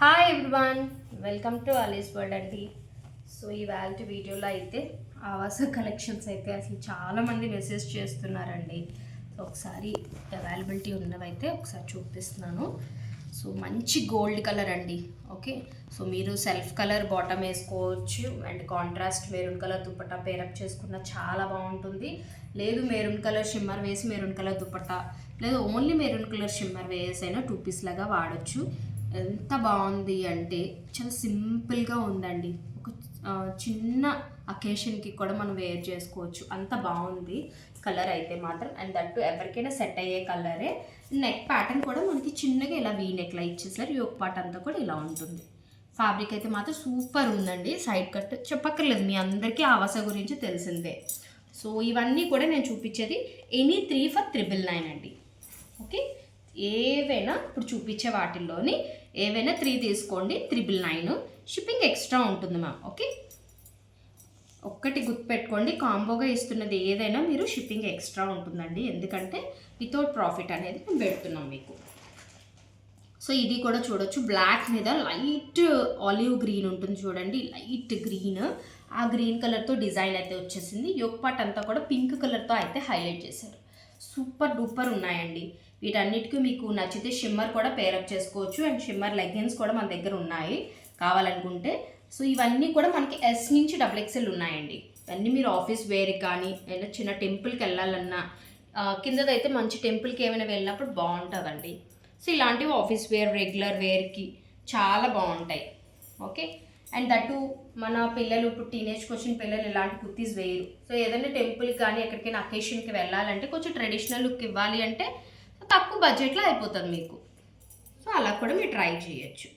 Hi everyone, welcome to Alice's world అండి. So ఇవాళ వీడియోలో అయితే ఆవాస కలెక్షన్స్ అయితే అసలు చాలామంది మెసేజ్ చేస్తున్నారండి. సో ఒకసారి అవైలబిలిటీ ఉన్నవైతే ఒకసారి చూపిస్తున్నాను. సో మంచి గోల్డ్ కలర్ అండి. ఓకే, సో మీరు సెల్ఫ్ కలర్ బాటమ్ వేసుకోవచ్చు and contrast maroon colour dupatta pair up చేసుకున్న చాలా బాగుంటుంది. లేదు మెరూన్ కలర్ షిమ్మర్ వేసి మెరూన్ కలర్ దుపట్టా, లేదు ఓన్లీ మెరూన్ కలర్ షిమ్మర్ వేసి అయినా 2 పీస్ లాగా వాడచ్చు. ఎంత బాగుంది అంటే చాలా సింపుల్గా ఉందండి. ఒక చిన్న అకేషన్కి కూడా మనం వేర్ చేసుకోవచ్చు, అంత బాగుంది కలర్ అయితే మాత్రం. అండ్ దట్టు ఎవరికైనా సెట్ అయ్యే కలరే. నెక్ ప్యాటర్న్ కూడా మనకి చిన్నగా ఇలా వీ నెక్లా ఇచ్చేసారు. యోక్ పార్ట్ అంతా కూడా ఇలా ఉంటుంది. ఫ్యాబ్రిక్ అయితే మాత్రం సూపర్ ఉందండి. సైడ్ కట్ చెప్పక్కర్లేదు, మీ అందరికీ ఆవాస గురించి తెలిసిందే. సో ఇవన్నీ కూడా నేను చూపించేది ఎనీ 3 for 999 అండి. ఓకే, ఏవైనా ఇప్పుడు చూపించే వాటిల్లోని ఏవైనా 3 తీసుకోండి, 999. షిప్పింగ్ ఎక్స్ట్రా ఉంటుంది మ్యామ్. ఓకే, ఒక్కటి గుర్తుపెట్టుకోండి, కాంబోగా ఇస్తున్నది ఏదైనా మీరు షిప్పింగ్ ఎక్స్ట్రా ఉంటుందండి. ఎందుకంటే వితౌట్ ప్రాఫిట్ అనేది మేము పెడుతున్నాం మీకు. సో ఇది కూడా చూడొచ్చు, బ్లాక్ మీద లైట్ ఆలివ్ గ్రీన్ ఉంటుంది చూడండి, లైట్ గ్రీన్. ఆ గ్రీన్ కలర్తో డిజైన్ అయితే వచ్చేసింది. యోక్ పార్ట్ అంతా కూడా పింక్ కలర్తో అయితే హైలైట్ చేశారు. సూపర్ డూపర్ ఉన్నాయండి. వీటన్నిటికీ మీకు నచ్చితే షిమ్మర్ కూడా పేరప్ చేసుకోవచ్చు. అండ్ షిమ్మర్ లెగ్గిన్స్ కూడా మన దగ్గర ఉన్నాయి కావాలనుకుంటే. సో ఇవన్నీ కూడా మనకి ఎస్ నుంచి XXL ఉన్నాయండి. ఇవన్నీ మీరు ఆఫీస్ వేర్కి కానీ ఏదైనా చిన్న టెంపుల్కి వెళ్ళాలన్నా, కిందదైతే మంచి టెంపుల్కి ఏమైనా వెళ్ళినప్పుడు బాగుంటుందండి. సో ఇలాంటివి ఆఫీస్ వేర్, రెగ్యులర్ వేర్కి చాలా బాగుంటాయి. ఓకే, అండ్ దట్టు మన పిల్లలు ఇప్పుడు టీనేజ్కి వచ్చిన పిల్లలు ఇలాంటి కుర్తీస్ వేయరు. సో ఏదైనా టెంపుల్కి కానీ ఎక్కడికైనా అకేషన్కి వెళ్ళాలంటే కొంచెం ట్రెడిషనల్ లుక్ ఇవ్వాలి అంటే తక్కువ బడ్జెట్లో అయిపోతుంది మీకు. సో అలా కూడా మీరు ట్రై చేయొచ్చు.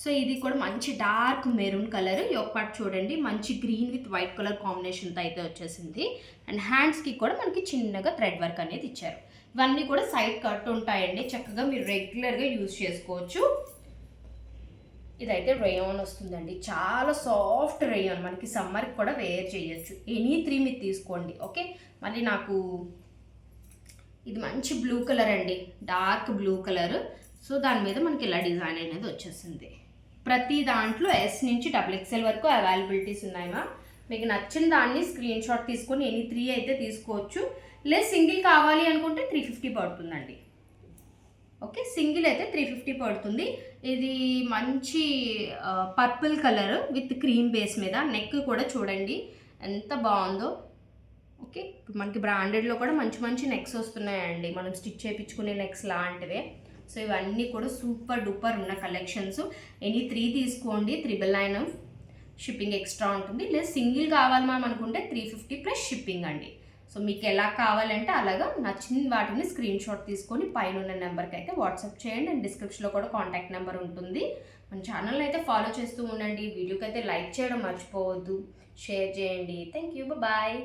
సో ఇది కూడా మంచి dark maroon colour. Yoke part చూడండి, మంచి గ్రీన్ విత్ వైట్ కలర్ కాంబినేషన్తో అయితే వచ్చేసింది. అండ్ హ్యాండ్స్కి కూడా మనకి చిన్నగా థ్రెడ్ వర్క్ అనేది ఇచ్చారు. ఇవన్నీ కూడా సైడ్ కట్ ఉంటాయండి, చక్కగా మీరు రెగ్యులర్గా యూజ్ చేసుకోవచ్చు. ఇదైతే రేయాన్ వస్తుందండి, చాలా సాఫ్ట్ రేయాన్, మనకి సమ్మర్కి కూడా వేర్ చేయొచ్చు. ఎనీ 3 మీరు తీసుకోండి. ఓకే, మళ్ళీ నాకు ఇది మంచి బ్లూ కలర్ అండి, డార్క్ బ్లూ కలర్. సో దాని మీద మనకి ఇలా డిజైన్ అనేది వచ్చేసింది. ప్రతి దాంట్లో ఎస్ నుంచి XXL వరకు అవైలబిలిటీస్ ఉన్నాయా. మీకు నచ్చిన దాన్ని స్క్రీన్ షాట్ తీసుకొని ఎనీ 3 అయితే తీసుకోవచ్చు. లేదు సింగిల్ కావాలి అనుకుంటే 350 పడుతుందండి. ఓకే, సింగిల్ అయితే 350 పడుతుంది. ఇది మంచి purple colour with cream base మీద. నెక్ కూడా చూడండి ఎంత బాగుందో. ఓకే, మనకి బ్రాండెడ్లో కూడా మంచి మంచి నెక్స్ వస్తున్నాయండి, మనం స్టిచ్ చేయించుకునే నెక్స్ లాంటివే. సో ఇవన్నీ కూడా సూపర్ డూపర్ ఉన్న కలెక్షన్స్. ఎనీ 3 తీసుకోండి, 999. షిప్పింగ్ ఎక్స్ట్రా ఉంటుంది. లేదు సింగిల్ కావాలి మనం అనుకుంటే 350 ప్లస్ షిప్పింగ్ అండి. సో మీకు ఎలా కావాలంటే అలాగా నచ్చిన వాటిని స్క్రీన్ షాట్ తీసుకొని పైన ఉన్న నెంబర్కి అయితే వాట్సాప్ చేయండి. అండ్ డిస్క్రిప్షన్లో కూడా కాంటాక్ట్ నెంబర్ ఉంటుంది. మన ఛానల్ని అయితే ఫాలో చేస్తూ ఉండండి. వీడియోకి అయితే లైక్ చేయడం మర్చిపోవద్దు, షేర్ చేయండి. Thank you, bye.